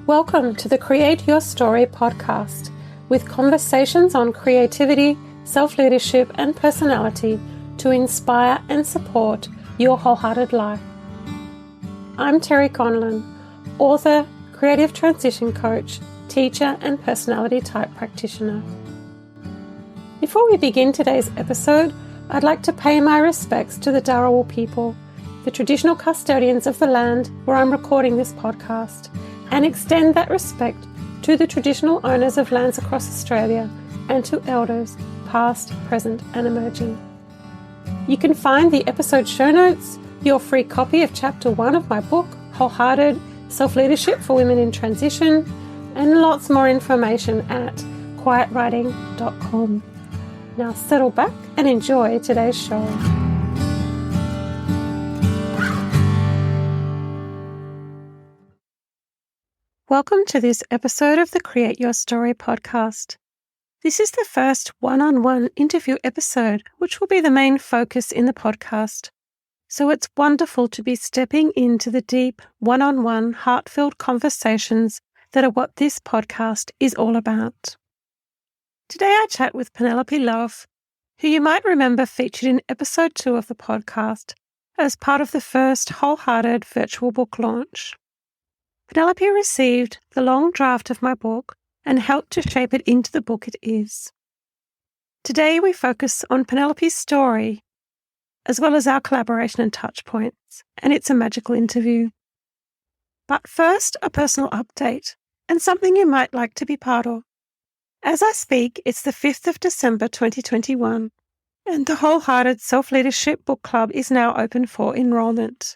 Welcome to the Create Your Story podcast, with conversations on creativity, self-leadership and personality to inspire and support your wholehearted life. I'm Terry Conlon, author, creative transition coach, teacher and personality type practitioner. Before we begin today's episode, I'd like to pay my respects to the Dharawal people, the traditional custodians of the land where I'm recording this podcast, and extend that respect to the traditional owners of lands across Australia and to elders, past, present and emerging. You can find the episode show notes, your free copy of Chapter 1 of my book, Wholehearted, Self-Leadership for Women in Transition, and lots more information at quietwriting.com. Now settle back and enjoy today's show. Welcome to this episode of the Create Your Story podcast. This is the first one-on-one interview episode, which will be the main focus in the podcast. So it's wonderful to be stepping into the deep, one-on-one, heart-filled conversations that are what this podcast is all about. Today I chat with Penelope Love, who you might remember featured in episode 2 of the podcast as part of the first Wholehearted virtual book launch. Penelope received the long draft of my book and helped to shape it into the book it is. Today we focus on Penelope's story, as well as our collaboration and touch points, and it's a magical interview. But first, a personal update, and something you might like to be part of. As I speak, it's the 5th of December 2021, and the Wholehearted Self-Leadership Book Club is now open for enrolment.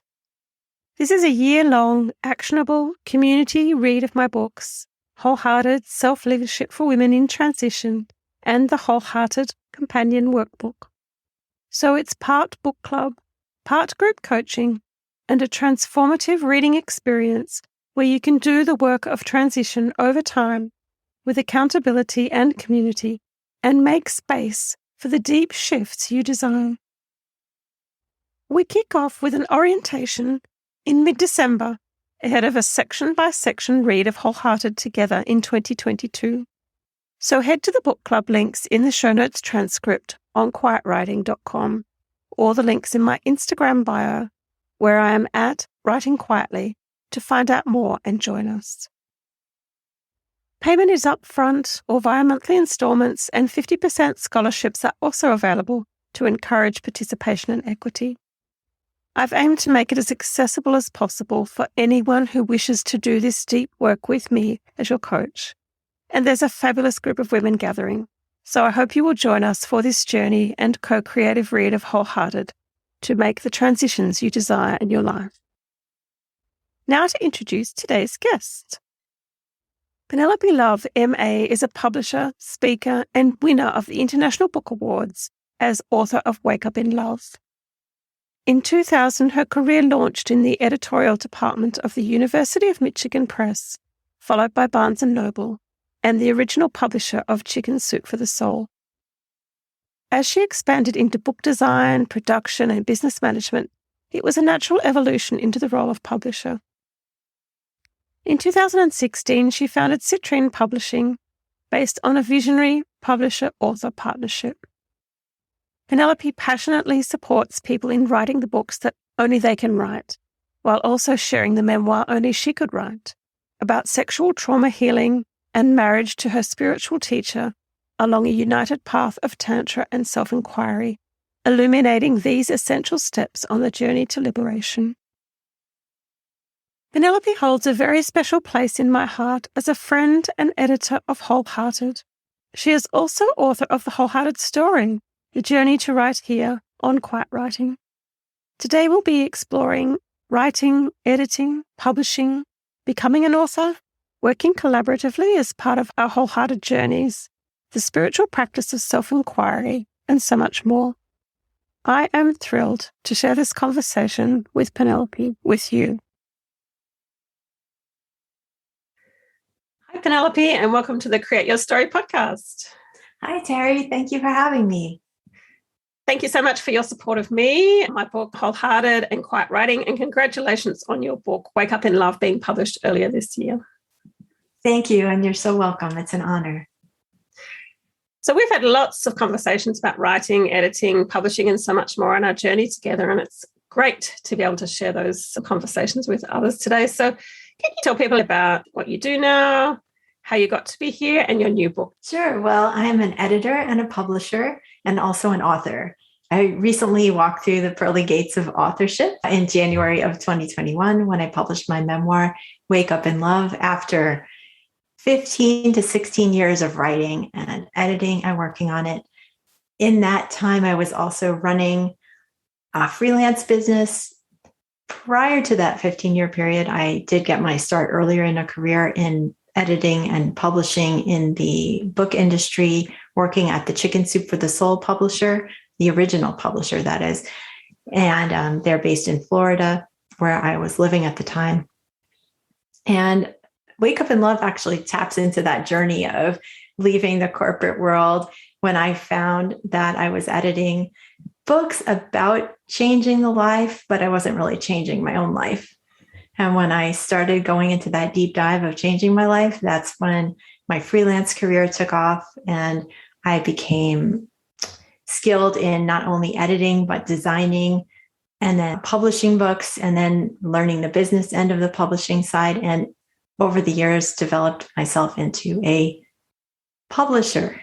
This is a year-long, actionable community read of my books, Wholehearted Self-Leadership for Women in Transition and the Wholehearted Companion Workbook. So it's part book club, part group coaching, and a transformative reading experience where you can do the work of transition over time with accountability and community and make space for the deep shifts you desire. We kick off with an orientation in mid-December, ahead of a section-by-section read of Wholehearted together in 2022. So head to the book club links in the show notes transcript on quietwriting.com or the links in my Instagram bio, where I am at Writing Quietly, to find out more and join us. Payment is upfront or via monthly installments, and 50% scholarships are also available to encourage participation and equity. I've aimed to make it as accessible as possible for anyone who wishes to do this deep work with me as your coach. And there's a fabulous group of women gathering, so I hope you will join us for this journey and co-creative read of Wholehearted to make the transitions you desire in your life. Now to introduce today's guest. Penelope Love, MA, is a publisher, speaker, and winner of the International Book Awards as author of Wake Up in Love. In 2000, her career launched in the editorial department of the University of Michigan Press, followed by Barnes & Noble, and the original publisher of Chicken Soup for the Soul. As she expanded into book design, production, and business management, it was a natural evolution into the role of publisher. In 2016, she founded Citrine Publishing, based on a visionary publisher-author partnership. Penelope passionately supports people in writing the books that only they can write, while also sharing the memoir only she could write, about sexual trauma healing and marriage to her spiritual teacher along a united path of Tantra and Self-Inquiry, illuminating these essential steps on the journey to liberation. Penelope holds a very special place in my heart as a friend and editor of Wholehearted. She is also author of The Wholehearted Story, The Journey to Write Here on Quiet Writing. Today we'll be exploring writing, editing, publishing, becoming an author, working collaboratively as part of our Wholehearted journeys, the spiritual practice of self-inquiry, and so much more. I am thrilled to share this conversation with Penelope with you. Hi, Penelope, and welcome to the Create Your Story podcast. Hi, Terry. Thank you for having me. Thank you so much for your support of me, my book, Wholehearted and Quiet Writing, and congratulations on your book, Wake Up in Love, being published earlier this year. Thank you. And you're so welcome. It's an honor. So we've had lots of conversations about writing, editing, publishing, and so much more on our journey together. And it's great to be able to share those conversations with others today. So can you tell people about what you do now, how you got to be here, and your new book? Sure. Well, I'm an editor and a publisher and also an author. I recently walked through the pearly gates of authorship in January of 2021 when I published my memoir, Wake Up in Love, after 15 to 16 years of writing and editing and working on it. In that time, I was also running a freelance business. Prior to that 15-year period, I did get my start earlier in a career in editing and publishing in the book industry, working at the Chicken Soup for the Soul publisher, the original publisher, that is. And they're based in Florida, where I was living at the time. And Wake Up in Love actually taps into that journey of leaving the corporate world when I found that I was editing books about changing the life, but I wasn't really changing my own life. And when I started going into that deep dive of changing my life, that's when my freelance career took off and I became skilled in not only editing, but designing and then publishing books and then learning the business end of the publishing side. And over the years, developed myself into a publisher.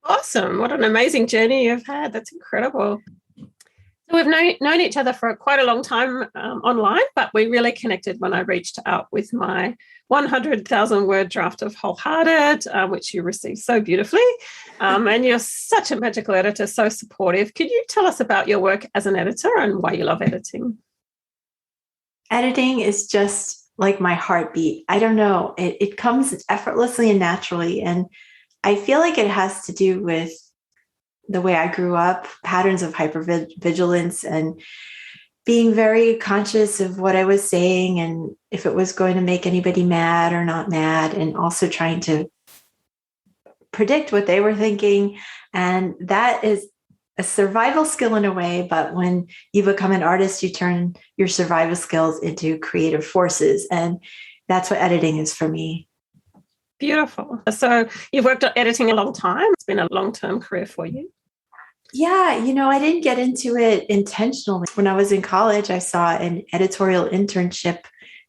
Awesome. What an amazing journey you've had. That's incredible. So we've known each other for quite a long time online, but we really connected when I reached out with my 100,000 word draft of Wholehearted, which you received so beautifully. And you're such a magical editor, so supportive. Could you tell us about your work as an editor and why you love editing? Editing is just like my heartbeat. I don't know. It comes effortlessly and naturally. And I feel like it has to do with the way I grew up, patterns of hypervigilance and being very conscious of what I was saying and if it was going to make anybody mad or not mad, and also trying to predict what they were thinking. And that is a survival skill in a way, but when you become an artist, you turn your survival skills into creative forces. And that's what editing is for me. Beautiful. So you've worked on editing a long time. It's been a long-term career for you. Yeah, I didn't get into it intentionally. When I was in college, I saw an editorial internship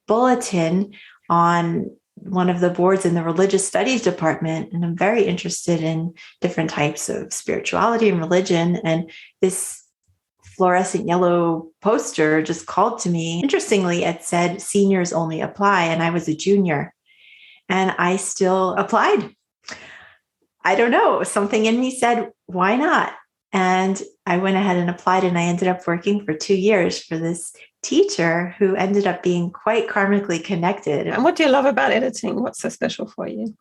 bulletin on one of the boards in the religious studies department. And I'm very interested in different types of spirituality and religion. And this fluorescent yellow poster just called to me. Interestingly, it said seniors only apply. And I was a junior and I still applied. I don't know. Something in me said, why not? And I went ahead and applied, and I ended up working for 2 years for this teacher who ended up being quite karmically connected. And what do you love about editing? What's so special for you?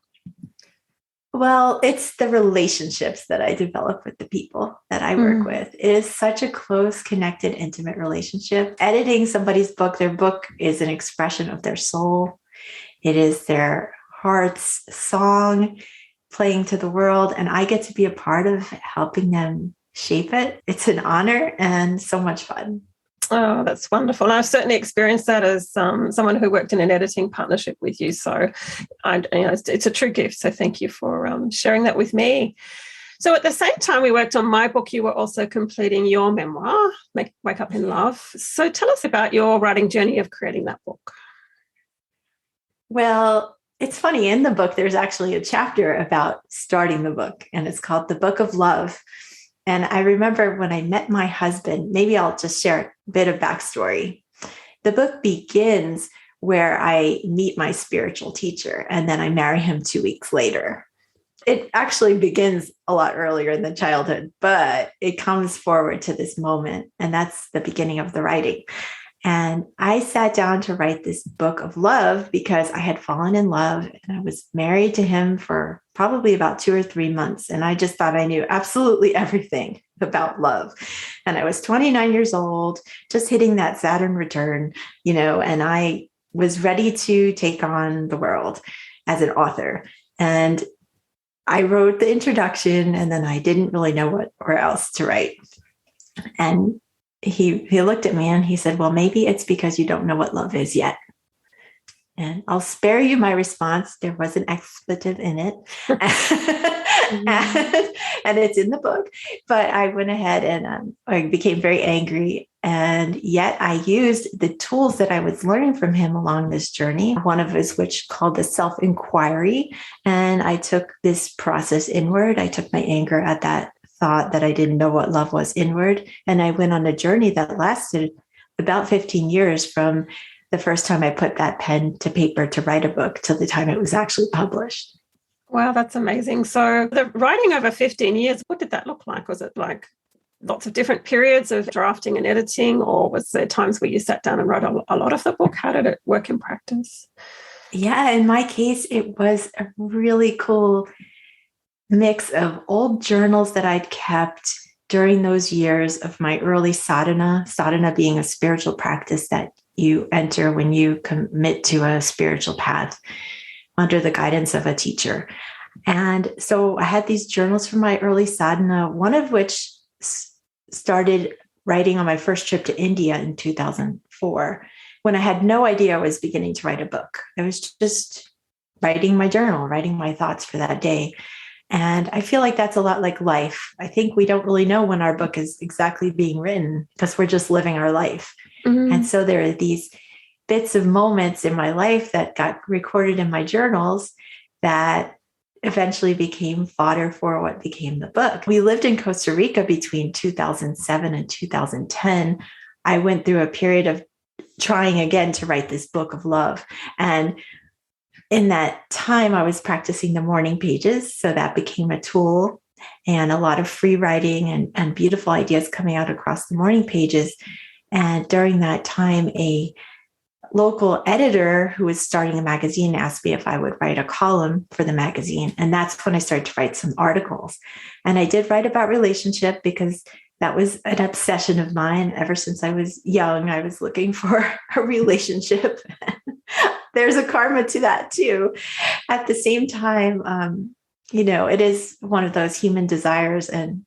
Well, it's the relationships that I develop with the people that I work with. It is such a close, connected, intimate relationship. Editing somebody's book, their book is an expression of their soul. It is their heart's song playing to the world, and I get to be a part of helping them shape it. It's an honor and so much fun. Oh, that's wonderful. I've certainly experienced that as someone who worked in an editing partnership with you. So it's a true gift. So thank you for sharing that with me. So at the same time we worked on my book, you were also completing your memoir, Wake Up in Love. So tell us about your writing journey of creating that book. Well, it's funny. In the book, there's actually a chapter about starting the book, and it's called The Book of Love. And I remember when I met my husband, maybe I'll just share a bit of backstory. The book begins where I meet my spiritual teacher, and then I marry him 2 weeks later. It actually begins a lot earlier in the childhood, but it comes forward to this moment, and that's the beginning of the writing. And I sat down to write this book of love because I had fallen in love and I was married to him for probably about 2 or 3 months. And I just thought I knew absolutely everything about love. And I was 29 years old, just hitting that Saturn return, and I was ready to take on the world as an author. And I wrote the introduction, and then I didn't really know where else to write. And he looked at me and he said, well, maybe it's because you don't know what love is yet. And I'll spare you my response. There was an expletive in it. And it's in the book. But I went ahead and I became very angry. And yet I used the tools that I was learning from him along this journey, one of which called the self-inquiry. And I took this process inward. I took my anger at that thought that I didn't know what love was inward. And I went on a journey that lasted about 15 years from the first time I put that pen to paper to write a book till the time it was actually published. Wow, that's amazing. So the writing over 15 years, what did that look like? Was it like lots of different periods of drafting and editing, or was there times where you sat down and wrote a lot of the book? How did it work in practice? Yeah, in my case, it was a really cool mix of old journals that I'd kept during those years of my early sadhana being a spiritual practice that you enter when you commit to a spiritual path under the guidance of a teacher. And so I had these journals from my early sadhana, one of which started writing on my first trip to India in 2004, when I had no idea I was beginning to write a book. I was just writing my journal, writing my thoughts for that day. And I feel like that's a lot like life. I think we don't really know when our book is exactly being written because we're just living our life. Mm-hmm. And so there are these bits of moments in my life that got recorded in my journals that eventually became fodder for what became the book. We lived in Costa Rica between 2007 and 2010. I went through a period of trying again to write this book of love. And in that time, I was practicing the morning pages. So that became a tool, and a lot of free writing and beautiful ideas coming out across the morning pages. And during that time, a local editor who was starting a magazine asked me if I would write a column for the magazine. And that's when I started to write some articles. And I did write about relationship because that was an obsession of mine. Ever since I was young, I was looking for a relationship. There's a karma to that too. At the same time, it is one of those human desires. And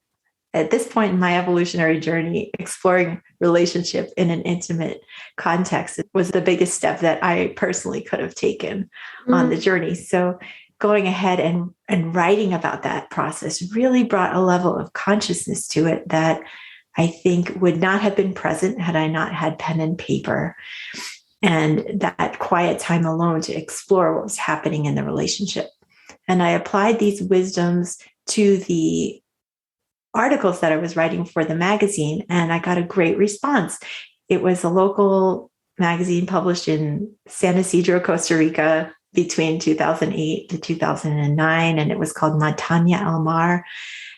at this point in my evolutionary journey, exploring relationship in an intimate context was the biggest step that I personally could have taken on the journey. So going ahead and writing about that process really brought a level of consciousness to it that I think would not have been present had I not had pen and paper and that quiet time alone to explore what was happening in the relationship. And I applied these wisdoms to the articles that I was writing for the magazine, and I got a great response. It was a local magazine published in San Isidro, Costa Rica between 2008 to 2009, and it was called Montaña al Mar.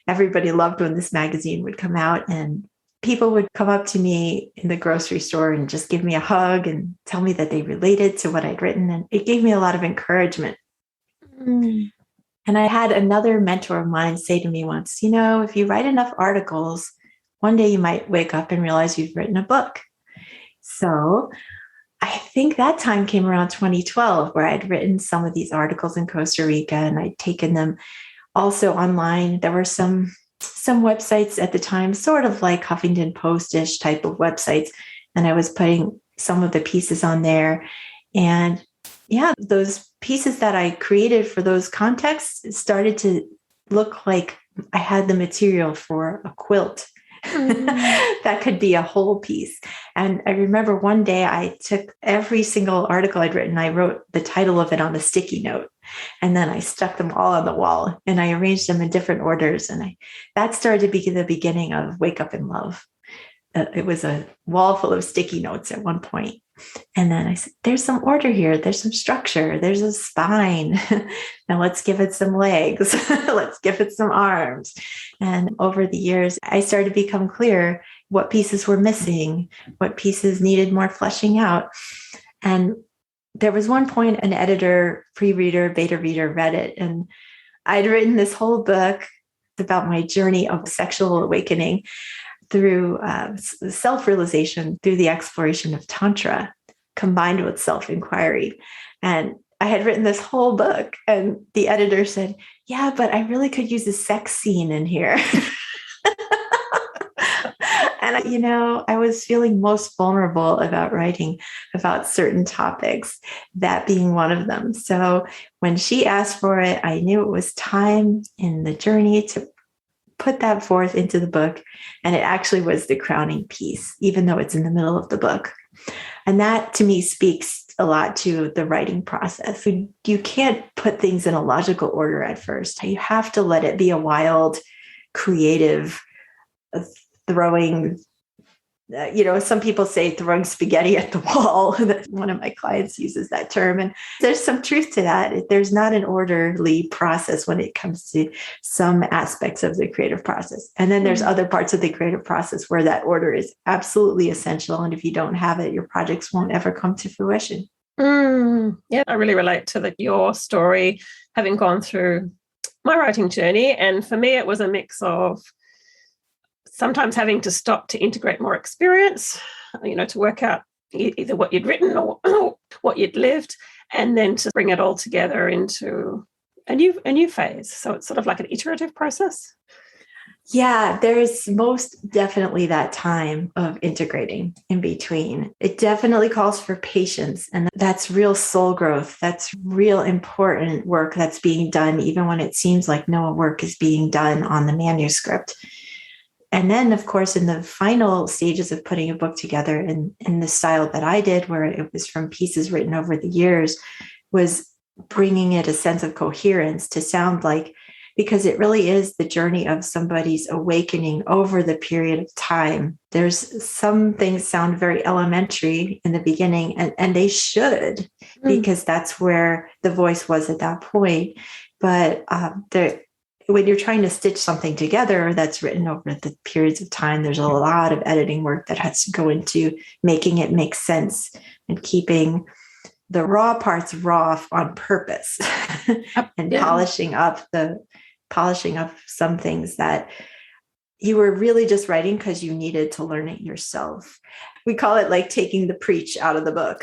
Everybody loved when this magazine would come out, and people would come up to me in the grocery store and just give me a hug and tell me that they related to what I'd written, and it gave me a lot of encouragement. And I had another mentor of mine say to me once, if you write enough articles, one day you might wake up and realize you've written a book. So I think that time came around 2012, where I'd written some of these articles in Costa Rica and I'd taken them also online. There were some websites at the time, sort of like Huffington Post-ish type of websites. And I was putting some of the pieces on there. And yeah, those pieces that I created for those contexts started to look like I had the material for a quilt. That could be a whole piece. And I remember one day I took every single article I'd written, I wrote the title of it on a sticky note, and then I stuck them all on the wall and I arranged them in different orders. And that started to be the beginning of Wake Up in Love. It was a wall full of sticky notes at one point. And then I said, there's some order here. There's some structure. There's a spine. Now let's give it some legs. Let's give it some arms. And over the years, I started to become clear what pieces were missing, what pieces needed more fleshing out. And there was one point an editor, pre-reader, beta reader read it. And I'd written this whole book about my journey of sexual awakening through self-realization, through the exploration of Tantra, combined with self-inquiry. And I had written this whole book, and the editor said, yeah, but I really could use a sex scene in here. And, I was feeling most vulnerable about writing about certain topics, that being one of them. So when she asked for it, I knew it was time in the journey to put that forth into the book. And it actually was the crowning piece, even though it's in the middle of the book. And that to me speaks a lot to the writing process. You can't put things in a logical order at first. You have to let it be a wild, creative, throwing, some people say throwing spaghetti at the wall. One of my clients uses that term. And there's some truth to that. There's not an orderly process when it comes to some aspects of the creative process. And then there's other parts of the creative process where that order is absolutely essential. And if you don't have it, your projects won't ever come to fruition. Yeah, I really relate to your story, having gone through my writing journey. And for me, it was a mix of sometimes having to stop to integrate more experience, to work out either what you'd written or what you'd lived, and then to bring it all together into a new phase. So it's sort of like an iterative process. Yeah, there's most definitely that time of integrating in between. It definitely calls for patience, and that's real soul growth. That's real important work that's being done, even when it seems like no work is being done on the manuscript. And then, of course, in the final stages of putting a book together in the style that I did, where it was from pieces written over the years, was bringing it a sense of coherence to sound like, because it really is the journey of somebody's awakening over the period of time. There's some things sound very elementary in the beginning, and they should, because that's where the voice was at that point. But when you're trying to stitch something together that's written over the periods of time, there's a lot of editing work that has to go into making it make sense and keeping the raw parts raw on purpose and polishing up some things that you were really just writing because you needed to learn it yourself. We call it like taking the preach out of the book.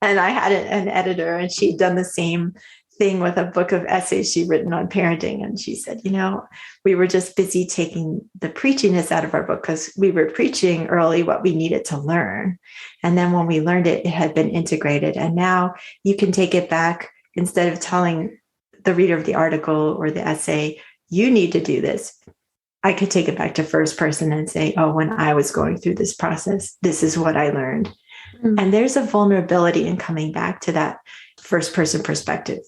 And I had an editor, and she'd done the same thing with a book of essays she'd written on parenting. And she said, we were just busy taking the preachiness out of our book because we were preaching early what we needed to learn. And then when we learned it, it had been integrated. And now you can take it back. Instead of telling the reader of the article or the essay, you need to do this, I could take it back to first person and say, oh, when I was going through this process, this is what I learned. And there's a vulnerability in coming back to that first person perspective.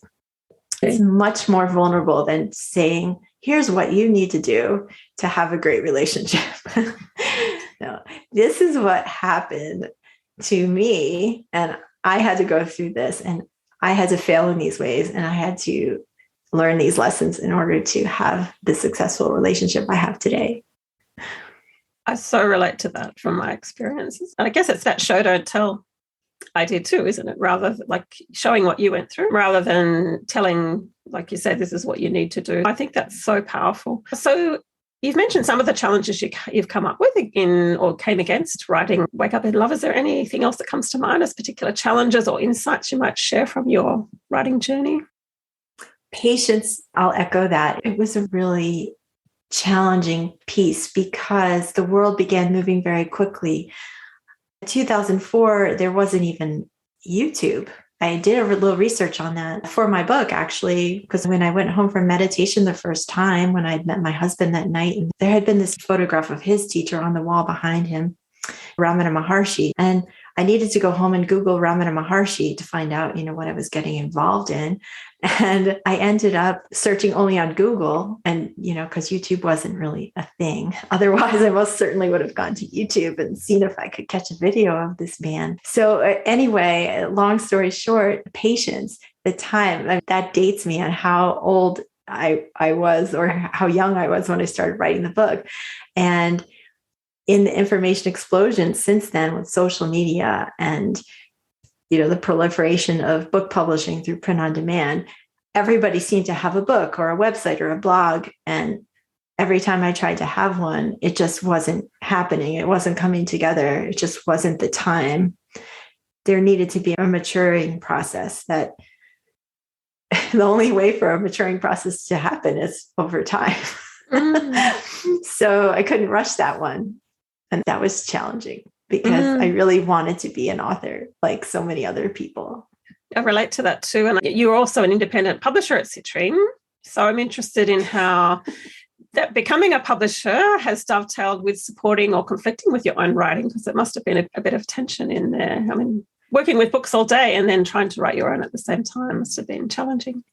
It's much more vulnerable than saying, here's what you need to do to have a great relationship. No, this is what happened to me. And I had to go through this, and I had to fail in these ways. And I had to learn these lessons in order to have the successful relationship I have today. I so relate to that from my experiences. And I guess it's that show, don't tell idea too, isn't it? Rather like showing what you went through rather than telling, like you said, this is what you need to do. I think that's so powerful. So you've mentioned some of the challenges you've come up with or came against writing Wake Up in Love. Is there anything else that comes to mind as particular challenges or insights you might share from your writing journey? Patience, I'll echo that. It was a really challenging piece because the world began moving very quickly. In 2004, there wasn't even YouTube. I did a little research on that for my book, actually, because when I went home from meditation the first time, when I'd met my husband that night, and there had been this photograph of his teacher on the wall behind him, Ramana Maharshi. And I needed to go home and Google Ramana Maharshi to find out, what I was getting involved in. And I ended up searching only on Google and, because YouTube wasn't really a thing. Otherwise, I most certainly would have gone to YouTube and seen if I could catch a video of this man. So anyway, long story short, patience, the time, that dates me on how old I was or how young I was when I started writing the book. And in the information explosion since then with social media and, the proliferation of book publishing through print on demand, everybody seemed to have a book or a website or a blog. And every time I tried to have one, it just wasn't happening. It wasn't coming together. It just wasn't the time. There needed to be a maturing process that the only way for a maturing process to happen is over time. So I couldn't rush that one. And that was challenging because I really wanted to be an author like so many other people. I relate to that too. And you're also an independent publisher at Citrine. So I'm interested in how that becoming a publisher has dovetailed with supporting or conflicting with your own writing, because it must have been a bit of tension in there. I mean, working with books all day and then trying to write your own at the same time must have been challenging.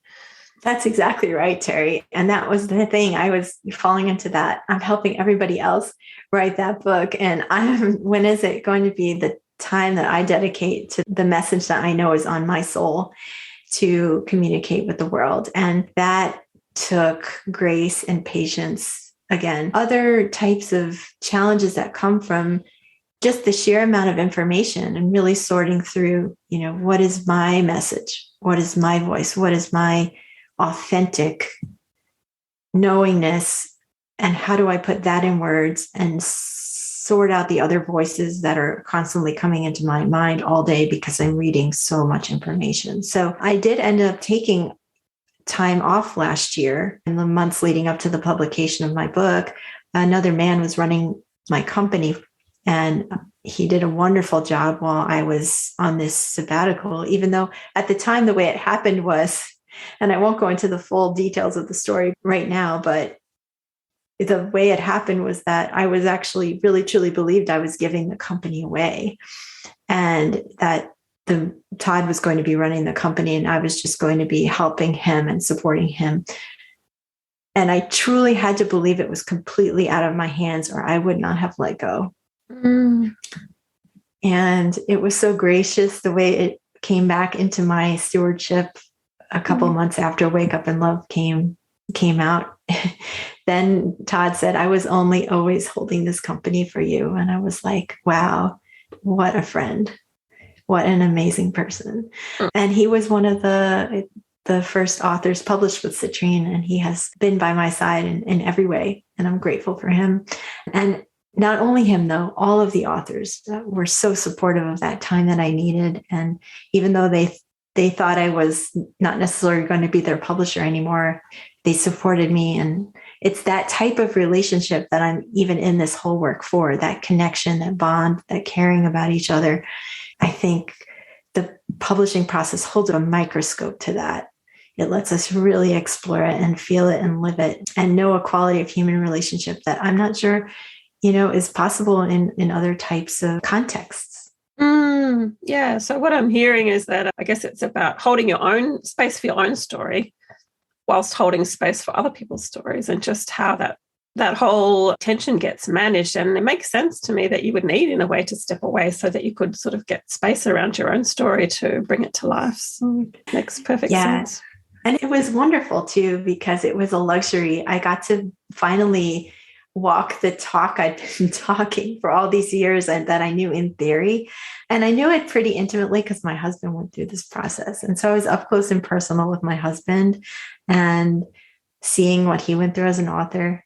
That's exactly right, Terry. And that was the thing. I was falling into that. I'm helping everybody else write that book. And when is it going to be the time that I dedicate to the message that I know is on my soul to communicate with the world? And that took grace and patience. Again, other types of challenges that come from just the sheer amount of information and really sorting through, what is my message? What is my voice? What is my authentic knowingness? And how do I put that in words and sort out the other voices that are constantly coming into my mind all day because I'm reading so much information? So I did end up taking time off last year in the months leading up to the publication of my book. Another man was running my company, and he did a wonderful job while I was on this sabbatical, even though at the time, the way it happened was, and I won't go into the full details of the story right now, but the way it happened was that I was actually really, truly believed I was giving the company away, and that Todd was going to be running the company and I was just going to be helping him and supporting him. And I truly had to believe it was completely out of my hands or I would not have let go. And it was so gracious the way it came back into my stewardship a couple of months after Wake Up and Love came out. Then Todd said, I was only always holding this company for you. And I was like, wow, what a friend. What an amazing person. And he was one of the first authors published with Citrine, and he has been by my side in every way. And I'm grateful for him. And not only him, though, all of the authors were so supportive of that time that I needed. And even though they thought I was not necessarily going to be their publisher anymore, they supported me. And it's that type of relationship that I'm even in this whole work for, that connection, that bond, that caring about each other. I think the publishing process holds a microscope to that. It lets us really explore it and feel it and live it and know a quality of human relationship that I'm not sure, is possible in other types of contexts. Yeah. So what I'm hearing is that I guess it's about holding your own space for your own story whilst holding space for other people's stories, and just how that whole tension gets managed. And it makes sense to me that you would need, in a way, to step away so that you could sort of get space around your own story to bring it to life. So it makes perfect sense. And it was wonderful too, because it was a luxury. I got to finally walk the talk I'd been talking for all these years and that I knew in theory. And I knew it pretty intimately because my husband went through this process. And so I was up close and personal with my husband and seeing what he went through as an author.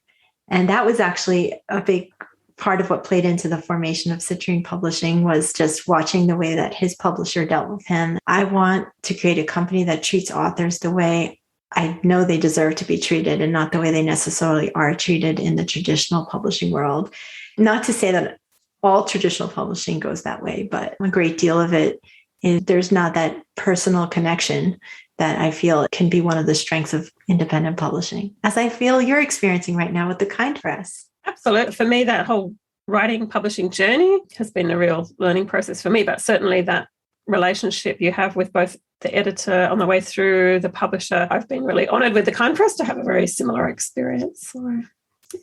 And that was actually a big part of what played into the formation of Citrine Publishing, was just watching the way that his publisher dealt with him. I want to create a company that treats authors the way I know they deserve to be treated, and not the way they necessarily are treated in the traditional publishing world. Not to say that all traditional publishing goes that way, but a great deal of it is there's not that personal connection that I feel can be one of the strengths of independent publishing, as I feel you're experiencing right now with The Kind Press. Absolutely. For me, that whole writing publishing journey has been a real learning process for me, but certainly that relationship you have with both the editor on the way through, the publisher. I've been really honored with The Kind Press to have a very similar experience. So,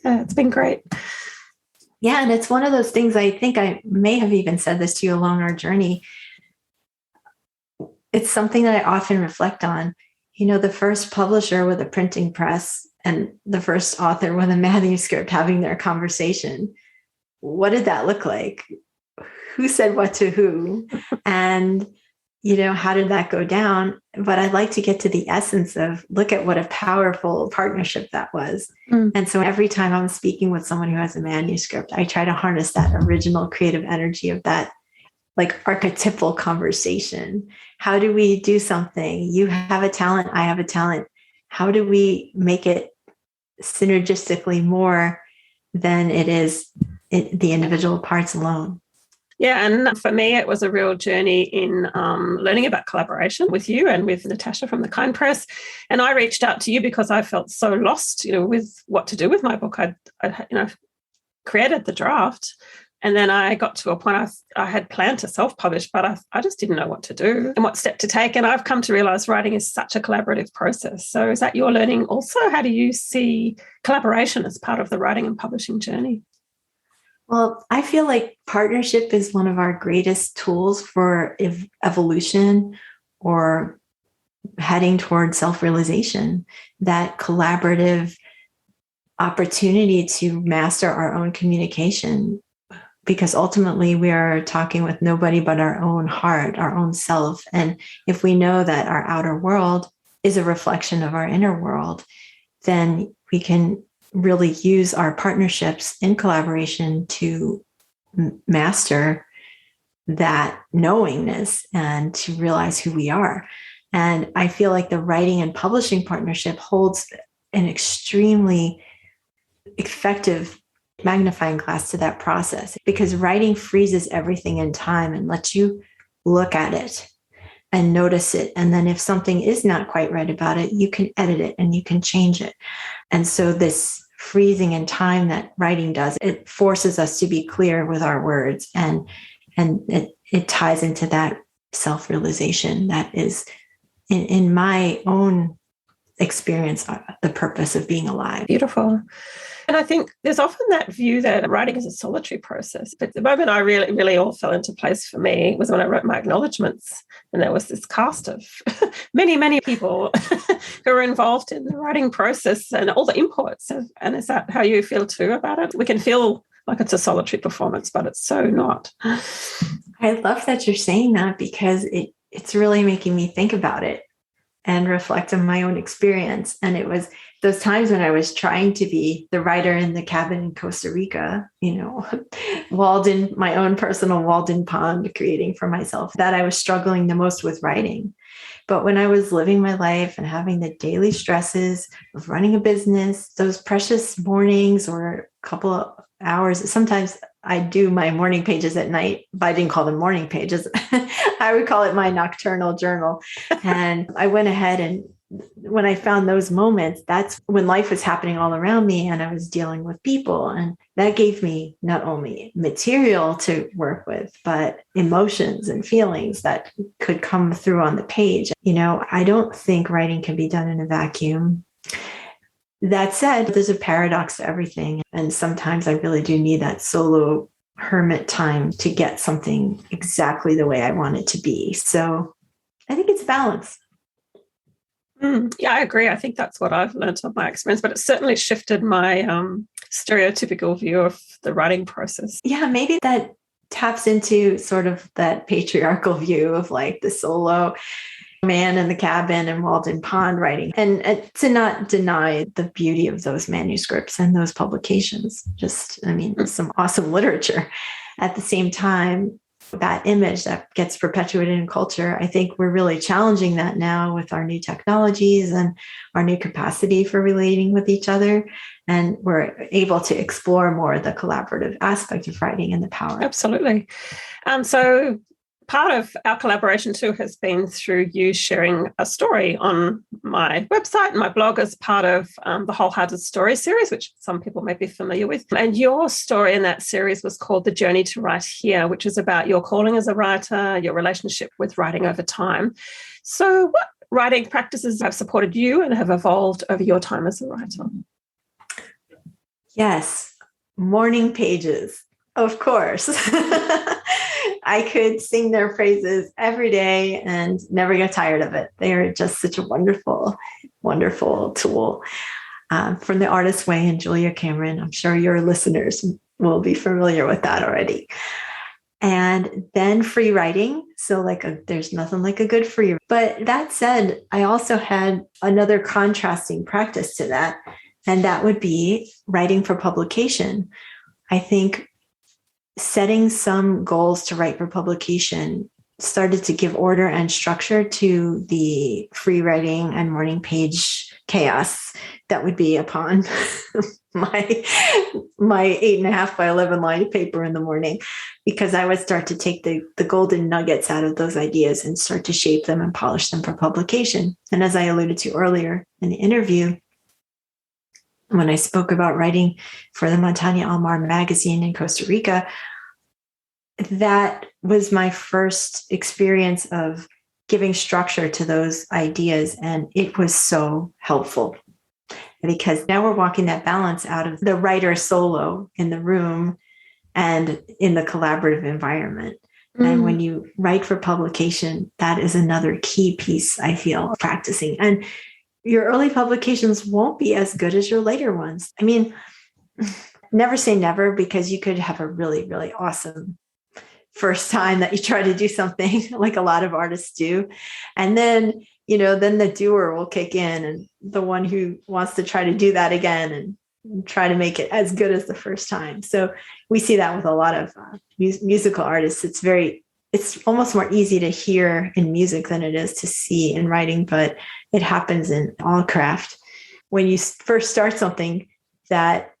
yeah, it's been great. Yeah, and it's one of those things, I think I may have even said this to you along our journey. It's something that I often reflect on. The first publisher with a printing press and the first author with a manuscript having their conversation. What did that look like? Who said what to who? And, how did that go down? But I'd like to get to the essence of, look at what a powerful partnership that was. And so every time I'm speaking with someone who has a manuscript, I try to harness that original creative energy of that, like, archetypal conversation. How do we do something? You have a talent, I have a talent. How do we make it synergistically more than it is the individual parts alone. Yeah, and for me, it was a real journey in learning about collaboration with you and with Natasha from the Kind Press. And I reached out to you because I felt so lost, with what to do with my book. I created the draft, and then I got to a point I had planned to self-publish, but I just didn't know what to do and what step to take. And I've come to realize writing is such a collaborative process. So is that your learning also? How do you see collaboration as part of the writing and publishing journey? Well, I feel like partnership is one of our greatest tools for evolution or heading toward self-realization. That collaborative opportunity to master our own communication, because ultimately we are talking with nobody but our own heart, our own self. And if we know that our outer world is a reflection of our inner world, then we can really use our partnerships in collaboration to master that knowingness and to realize who we are. And I feel like the writing and publishing partnership holds an extremely effective magnifying glass to that process, because writing freezes everything in time and lets you look at it and notice it. And then if something is not quite right about it, you can edit it and you can change it. And so this freezing in time that writing does, it forces us to be clear with our words, and it ties into that self-realization that is, in my own experience, the purpose of being alive. Beautiful. And I think there's often that view that writing is a solitary process. But the moment I really all fell into place for me was when I wrote my acknowledgements. And there was this cast of many people who were involved in the writing process and all the inputs. And is that how you feel too about it? We can feel like it's a solitary performance, but it's so not. I love that you're saying that, because it's really making me think about it and reflect on my own experience. And it was those times when I was trying to be the writer in the cabin in Costa Rica, Walden, my own personal Walden pond, creating for myself, that I was struggling the most with writing. But when I was living my life and having the daily stresses of running a business, those precious mornings or a couple of hours, sometimes I do my morning pages at night, but I didn't call them morning pages. I would call it my nocturnal journal. And I went ahead, and when I found those moments, that's when life was happening all around me and I was dealing with people. And that gave me not only material to work with, but emotions and feelings that could come through on the page. I don't think writing can be done in a vacuum. That said, there's a paradox to everything. And sometimes I really do need that solo hermit time to get something exactly the way I want it to be. So I think it's balance. Yeah, I agree. I think that's what I've learned of my experience, but it certainly shifted my stereotypical view of the writing process. Yeah, maybe that taps into sort of that patriarchal view of like the solo man in the cabin and Walden Pond writing, and to not deny the beauty of those manuscripts and those publications. Some awesome literature. At the same time, that image that gets perpetuated in culture, I think we're really challenging that now with our new technologies and our new capacity for relating with each other. And we're able to explore more the collaborative aspect of writing and the power. Absolutely. So part of our collaboration too has been through you sharing a story on my website and my blog as part of the Wholehearted story series, which some people may be familiar with. And your story in that series was called The Journey to Write Here, which is about your calling as a writer, your relationship with writing over time. So what writing practices have supported you and have evolved over your time as a writer? Yes, morning pages, of course. I could sing their praises every day and never get tired of it. They are just such a wonderful, wonderful tool. From The Artist's Way and Julia Cameron. I'm sure your listeners will be familiar with that already. And then free writing. So there's nothing like a good free. But that said, I also had another contrasting practice to that. And that would be writing for publication. I think setting some goals to write for publication started to give order and structure to the free writing and morning page chaos that would be upon my 8.5 by 11 line of paper in the morning, because I would start to take the golden nuggets out of those ideas and start to shape them and polish them for publication. And as I alluded to earlier in the interview, when I spoke about writing for the Montaña al Mar magazine in Costa Rica, that was my first experience of giving structure to those ideas. And it was so helpful, because now we're walking that balance out of the writer solo in the room and in the collaborative environment. And when you write for publication, that is another key piece, I feel, of practicing. And your early publications won't be as good as your later ones. I mean, never say never, because you could have a really, really awesome first time that you try to do something, like a lot of artists do. And then, then the doer will kick in, and the one who wants to try to do that again and try to make it as good as the first time. So we see that with a lot of musical artists. It's almost more easy to hear in music than it is to see in writing, but it happens in all craft. When you first start something, that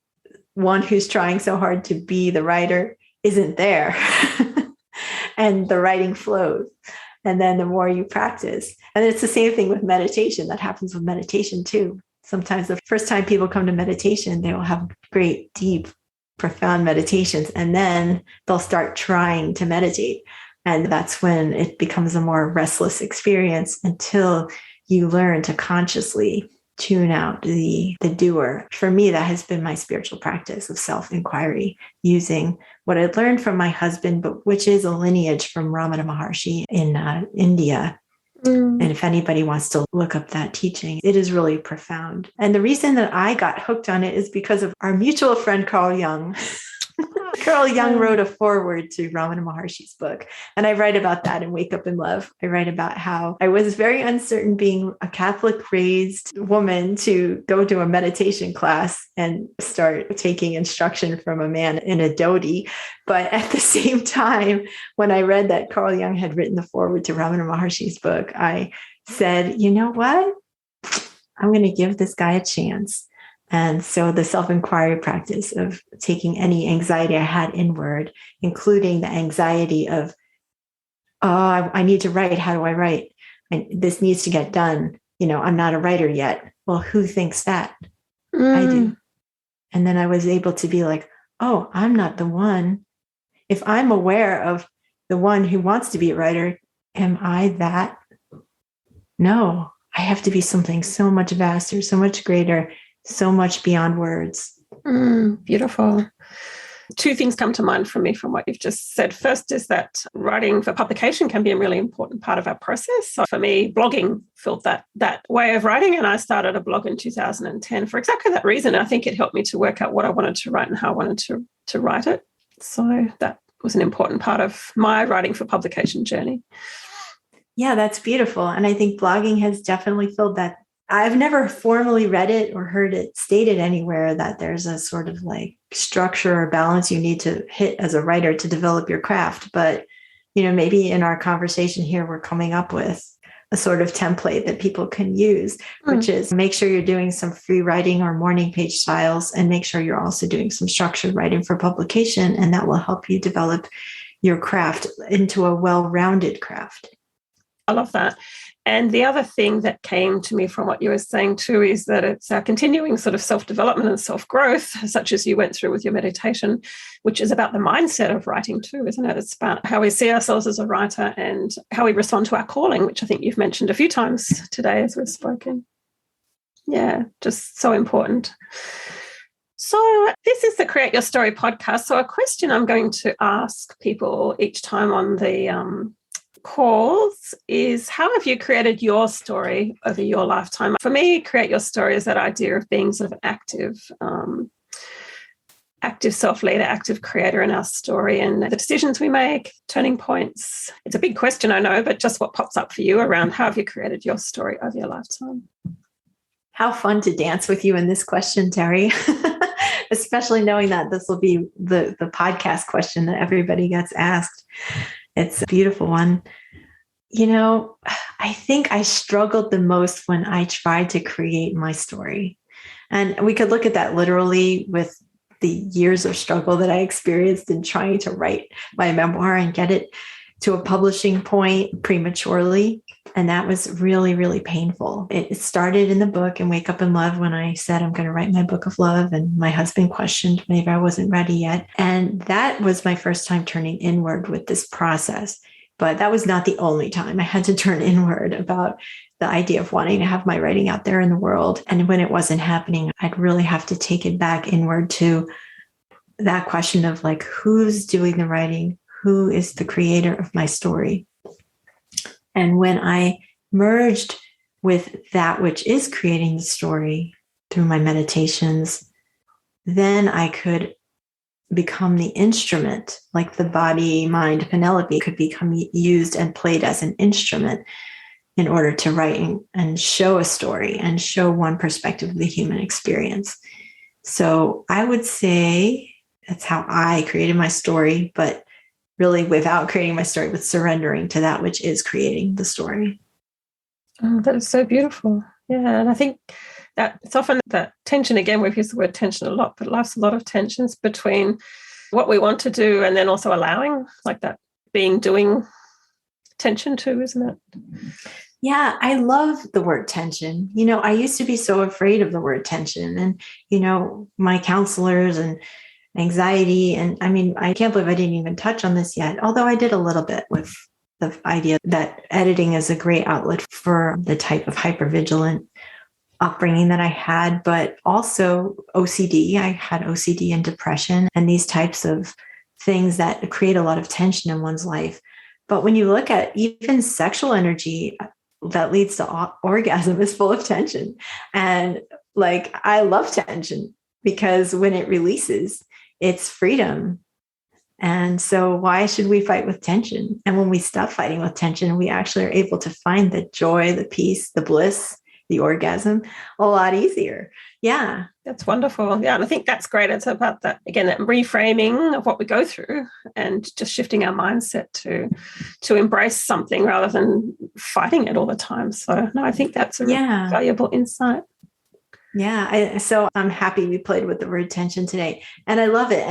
one who's trying so hard to be the writer isn't there, and the writing flows. And then the more you practice, and it's the same thing with meditation. That happens with meditation too. Sometimes the first time people come to meditation, they will have great, deep, profound meditations, and then they'll start trying to meditate. And that's when it becomes a more restless experience, until you learn to consciously tune out the doer. For me, that has been my spiritual practice of self-inquiry, using what I learned from my husband, but which is a lineage from Ramana Maharshi in India. And if anybody wants to look up that teaching, it is really profound. And the reason that I got hooked on it is because of our mutual friend, Carl Jung. Carl Jung wrote a foreword to Ramana Maharshi's book. And I write about that in Wake Up in Love. I write about how I was very uncertain, being a Catholic raised woman, to go to a meditation class and start taking instruction from a man in a dhoti. But at the same time, when I read that Carl Jung had written the foreword to Ramana Maharshi's book, I said, you know what? I'm going to give this guy a chance. And so the self-inquiry practice of taking any anxiety I had inward, including the anxiety of, I need to write. How do I write? This needs to get done. I'm not a writer yet. Well, who thinks that? I do. And then I was able to be like, oh, I'm not the one. If I'm aware of the one who wants to be a writer, am I that? No, I have to be something so much vaster, so much greater, so much beyond words. Beautiful. Two things come to mind for me from what you've just said. First is that writing for publication can be a really important part of our process. So for me, blogging felt that way of writing, and I started a blog in 2010 for exactly that reason. I think it helped me to work out what I wanted to write and how I wanted to write it. So that was an important part of my writing for publication journey. Yeah, that's beautiful. And I think blogging has definitely filled that. I've never formally read it or heard it stated anywhere that there's a sort of like structure or balance you need to hit as a writer to develop your craft. But, maybe in our conversation here, we're coming up with a sort of template that people can use, which is make sure you're doing some free writing or morning page styles, and make sure you're also doing some structured writing for publication. And that will help you develop your craft into a well-rounded craft. I love that. And the other thing that came to me from what you were saying too is that it's our continuing sort of self-development and self-growth, such as you went through with your meditation, which is about the mindset of writing too, isn't it? It's about how we see ourselves as a writer and how we respond to our calling, which I think you've mentioned a few times today as we've spoken. Yeah, just so important. So this is the Create Your Story podcast. So a question I'm going to ask people each time on the calls is, how have you created your story over your lifetime? For me, create your story is that idea of being sort of an active self-leader, active creator in our story and the decisions we make, turning points. It's a big question, I know, but just what pops up for you around how have you created your story over your lifetime? How fun to dance with you in this question, Terry, especially knowing that this will be the podcast question that everybody gets asked. It's a beautiful one. I think I struggled the most when I tried to create my story. And we could look at that literally with the years of struggle that I experienced in trying to write my memoir and get it to a publishing point prematurely. And that was really, really painful. It started in the book in Wake Up in Love when I said, I'm going to write my book of love. And my husband questioned maybe I wasn't ready yet. And that was my first time turning inward with this process. But that was not the only time I had to turn inward about the idea of wanting to have my writing out there in the world. And when it wasn't happening, I'd really have to take it back inward to that question of like, who's doing the writing? Who is the creator of my story? And when I merged with that which is creating the story through my meditations, then I could become the instrument, like the body, mind, Penelope could become used and played as an instrument in order to write and show a story and show one perspective of the human experience. So I would say that's how I created my story, but really without creating my story, with surrendering to that which is creating the story. Oh, that is so beautiful. Yeah. And I think that it's often that tension, again, we've used the word tension a lot, but life's a lot of tensions between what we want to do and then also allowing, like that being doing tension too, isn't it? Yeah, I love the word tension. You know, I used to be so afraid of the word tension, and, you know, my counselors and anxiety. And I mean, I can't believe I didn't even touch on this yet, although I did a little bit with the idea that editing is a great outlet for the type of hypervigilant upbringing that I had, but also OCD. I had OCD and depression and these types of things that create a lot of tension in one's life. But when you look at even sexual energy that leads to orgasm is full of tension. And like, I love tension because when it releases, it's freedom. And so why should we fight with tension? And when we stop fighting with tension, we actually are able to find the joy, the peace, the bliss, the orgasm a lot easier. Yeah. That's wonderful. Yeah. And I think that's great. It's about that, again, that reframing of what we go through and just shifting our mindset to embrace something rather than fighting it all the time. So no, I think that's a really valuable insight. Yeah. So I'm happy we played with the word tension today, and I love it.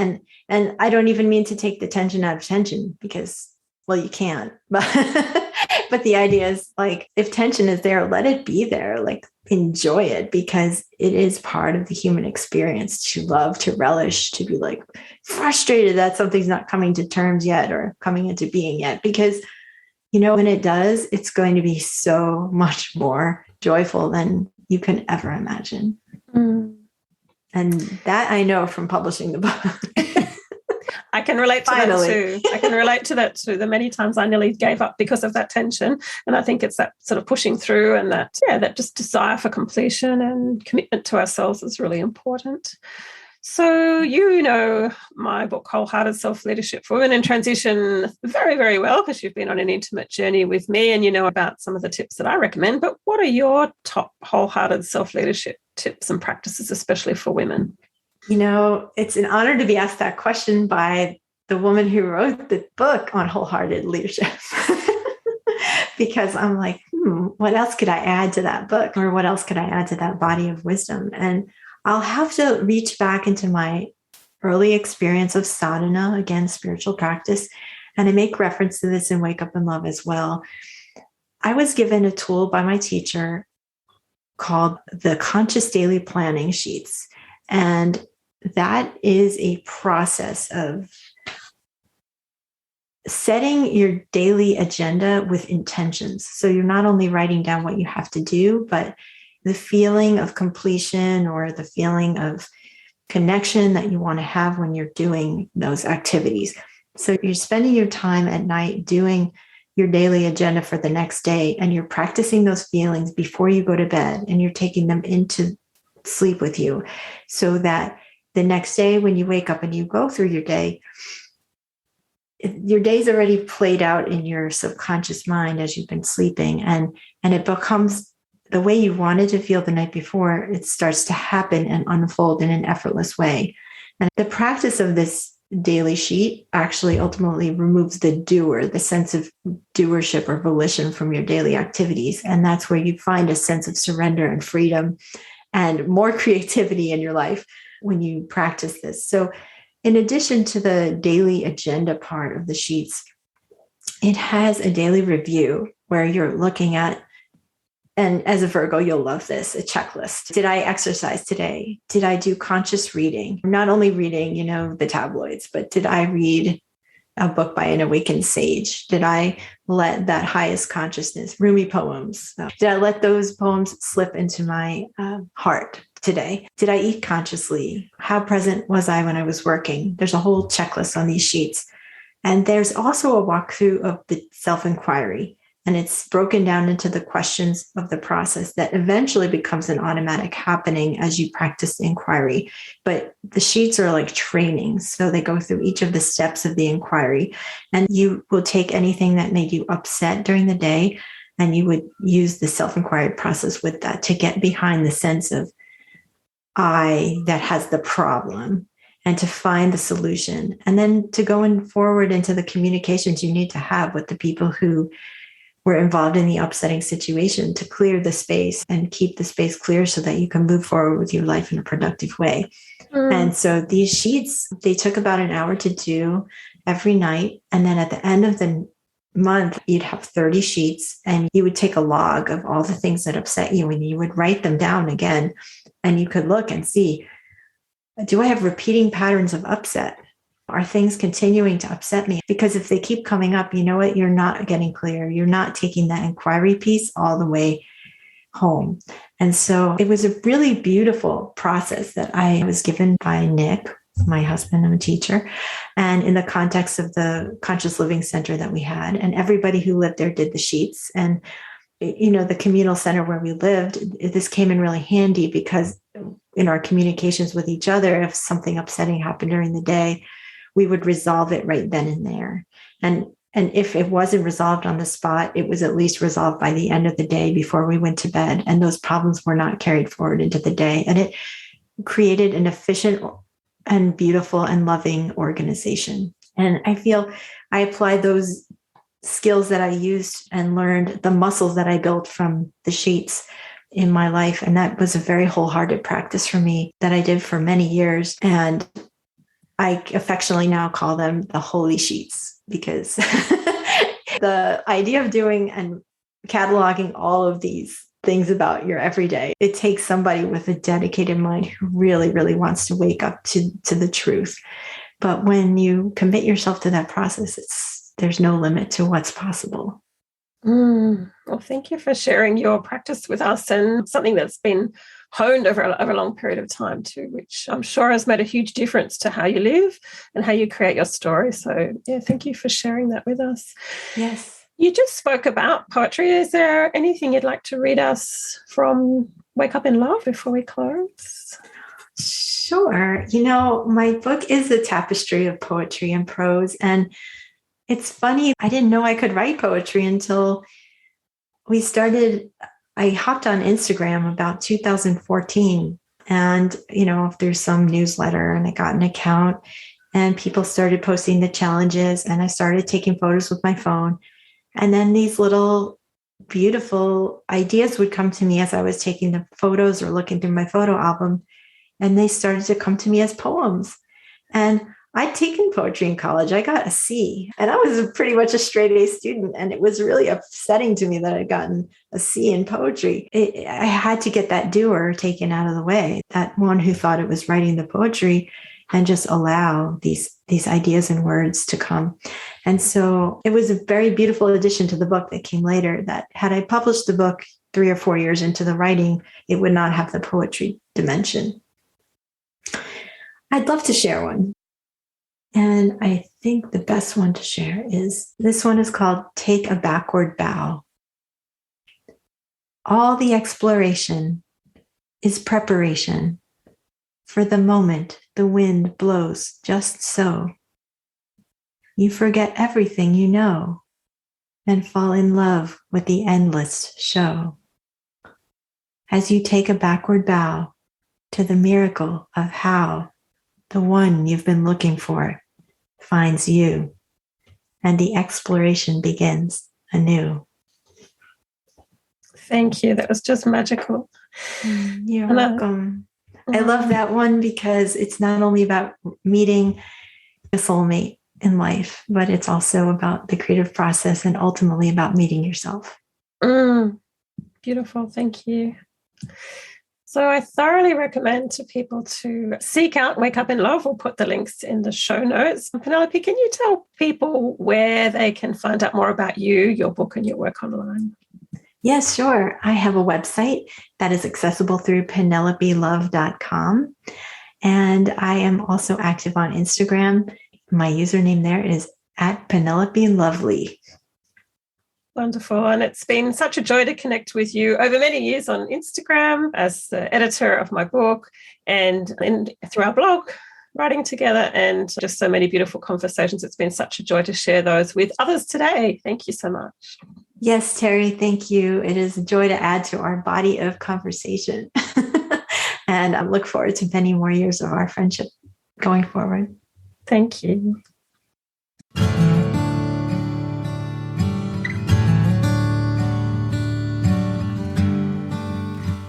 And I don't even mean to take the tension out of tension because, well, you can't, but the idea is like, if tension is there, let it be there, like enjoy it, because it is part of the human experience to love, to relish, to be like frustrated that something's not coming to terms yet or coming into being yet, because, you know, when it does, it's going to be so much more joyful than you can ever imagine. Mm. And that I know from publishing the book. I can relate to that too. I can relate to that too. The many times I nearly gave up because of that tension. And I think it's that sort of pushing through and that just desire for completion and commitment to ourselves is really important. So you know my book, Wholehearted Self-Leadership for Women in Transition, very, very well, because you've been on an intimate journey with me and you know about some of the tips that I recommend. But what are your top wholehearted self-leadership tips and practices, especially for women? You know, it's an honor to be asked that question by the woman who wrote the book on wholehearted leadership. Because I'm like, what else could I add to that book? Or what else could I add to that body of wisdom? And I'll have to reach back into my early experience of sadhana, again, spiritual practice. And I make reference to this in Wake Up in Love as well. I was given a tool by my teacher called the Conscious Daily Planning Sheets. And that is a process of setting your daily agenda with intentions. So you're not only writing down what you have to do, but the feeling of completion or the feeling of connection that you want to have when you're doing those activities. So you're spending your time at night doing your daily agenda for the next day, and you're practicing those feelings before you go to bed, and you're taking them into sleep with you so that the next day when you wake up and you go through your day's already played out in your subconscious mind as you've been sleeping, and it becomes the way you wanted to feel the night before. It starts to happen and unfold in an effortless way. And the practice of this daily sheet actually ultimately removes the doer, the sense of doership or volition from your daily activities. And that's where you find a sense of surrender and freedom and more creativity in your life when you practice this. So in addition to the daily agenda part of the sheets, it has a daily review where you're looking at, and as a Virgo, you'll love this, a checklist. Did I exercise today? Did I do conscious reading? Not only reading, the tabloids, but did I read a book by an awakened sage? Did I let that highest consciousness, Rumi poems, did I let those poems slip into my heart today? Did I eat consciously? How present was I when I was working? There's a whole checklist on these sheets. And there's also a walkthrough of the self-inquiry. And it's broken down into the questions of the process that eventually becomes an automatic happening as you practice the inquiry. But the sheets are like training. So they go through each of the steps of the inquiry. And you will take anything that made you upset during the day, and you would use the self-inquiry process with that to get behind the sense of I that has the problem, and to find the solution. And then to go forward into the communications you need to have with the people who were involved in the upsetting situation, to clear the space and keep the space clear so that you can move forward with your life in a productive way. And so these sheets, they took about an hour to do every night. And then at the end of the month, you'd have 30 sheets, and you would take a log of all the things that upset you, and you would write them down again. And you could look and see, do I have repeating patterns of upset? Are things continuing to upset me? Because if they keep coming up, you know what? You're not getting clear. You're not taking that inquiry piece all the way home. And so it was a really beautiful process that I was given by Nick, my husband. I'm a teacher, and in the context of the conscious living center that we had, and everybody who lived there did the sheets. And the communal center where we lived, this came in really handy because in our communications with each other, if something upsetting happened during the day, we would resolve it right then and there. And if it wasn't resolved on the spot, it was at least resolved by the end of the day before we went to bed. And those problems were not carried forward into the day. And it created an efficient and beautiful and loving organization. And I feel I applied those skills that I used and learned, the muscles that I built from the sheets in my life. And that was a very wholehearted practice for me that I did for many years. And I affectionately now call them the holy sheets, because the idea of doing and cataloging all of these things about your everyday, it takes somebody with a dedicated mind who really, really wants to wake up to the truth. But when you commit yourself to that process, there's no limit to what's possible. Well, thank you for sharing your practice with us, and something that's been honed over a long period of time too, which I'm sure has made a huge difference to how you live and how you create your story. So yeah, thank you for sharing that with us. Yes. You just spoke about poetry. Is there anything you'd like to read us from Wake Up in Love before we close? Sure. My book is a tapestry of poetry and prose. And it's funny, I didn't know I could write poetry until I hopped on Instagram about 2014, and, through some newsletter, and I got an account, and people started posting the challenges, and I started taking photos with my phone. And then these little beautiful ideas would come to me as I was taking the photos or looking through my photo album, and they started to come to me as poems. And I'd taken poetry in college. I got a C, and I was pretty much a straight A student. And it was really upsetting to me that I'd gotten a C in poetry. I had to get that doer taken out of the way, that one who thought it was writing the poetry, and just allow these ideas and words to come. And so it was a very beautiful addition to the book that came later, that had I published the book 3 or 4 years into the writing, it would not have the poetry dimension. I'd love to share one. And I think the best one to share is, this one is called Take a Backward Bow. All the exploration is preparation for the moment the wind blows just so. You forget everything you know and fall in love with the endless show. As you take a backward bow to the miracle of how the one you've been looking for finds you, and the exploration begins anew. Thank you. That was just magical. You're And welcome. I love that one because it's not only about meeting a soulmate in life, but it's also about the creative process and ultimately about meeting yourself. Beautiful. Thank you. So I thoroughly recommend to people to seek out Wake Up in Love. We'll put the links in the show notes. Penelope, can you tell people where they can find out more about you, your book, and your work online? Yes, sure. I have a website that is accessible through penelopelove.com. And I am also active on Instagram. My username there is @PenelopeLovely. Wonderful. And it's been such a joy to connect with you over many years on Instagram as the editor of my book and through our blog, writing together, and just so many beautiful conversations. It's been such a joy to share those with others today. Thank you so much. Yes, Terry, thank you. It is a joy to add to our body of conversation. And I look forward to many more years of our friendship going forward. Thank you.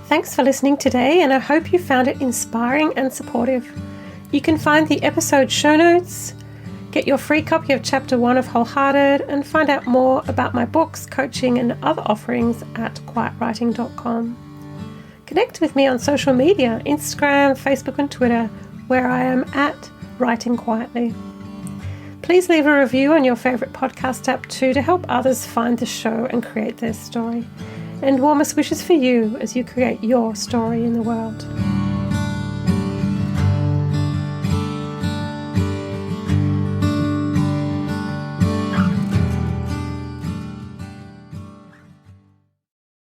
Thanks for listening today, and I hope you found it inspiring and supportive. You can find the episode show notes, get your free copy of Chapter 1 of Wholehearted, and find out more about my books, coaching, and other offerings at quietwriting.com. Connect with me on social media, Instagram, Facebook, and Twitter, where I am at Writing Quietly. Please leave a review on your favourite podcast app too to help others find the show and create their story. And warmest wishes for you as you create your story in the world.